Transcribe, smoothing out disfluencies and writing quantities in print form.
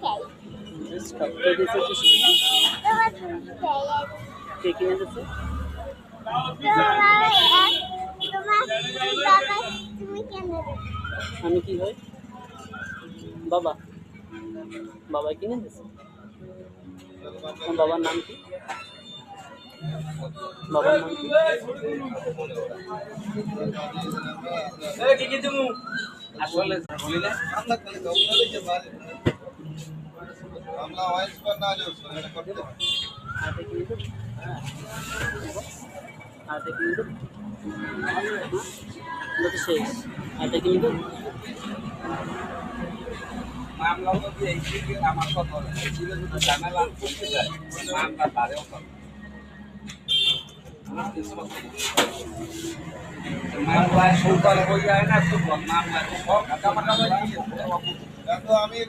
খাই। জুস খাও। কে দিয়েছে জুস কিনে? তোমার তুমি খাই আর কে কিনে দিয়েছে? তোমার বাবা তুমি কেন দেবে? আমি কি হই? বাবা। বাবা কিনে দিয়েছে? তোমার বাবার নাম কি? বাবার নাম কি? আসলে বলি না আরেকটা কিনে দেবো? আরেকটা কিনে দেবো? এটা তো শেষ। আরেকটা কিনে দেবো? মামলা তো দিয়ে আমার কথা ছিল যদি ঝামেলা করতে যায় মামলা তারেও করে মামলায় সৌকাল হয়ে যায় না তো মামলায় সব কামাকামাই দিয়ে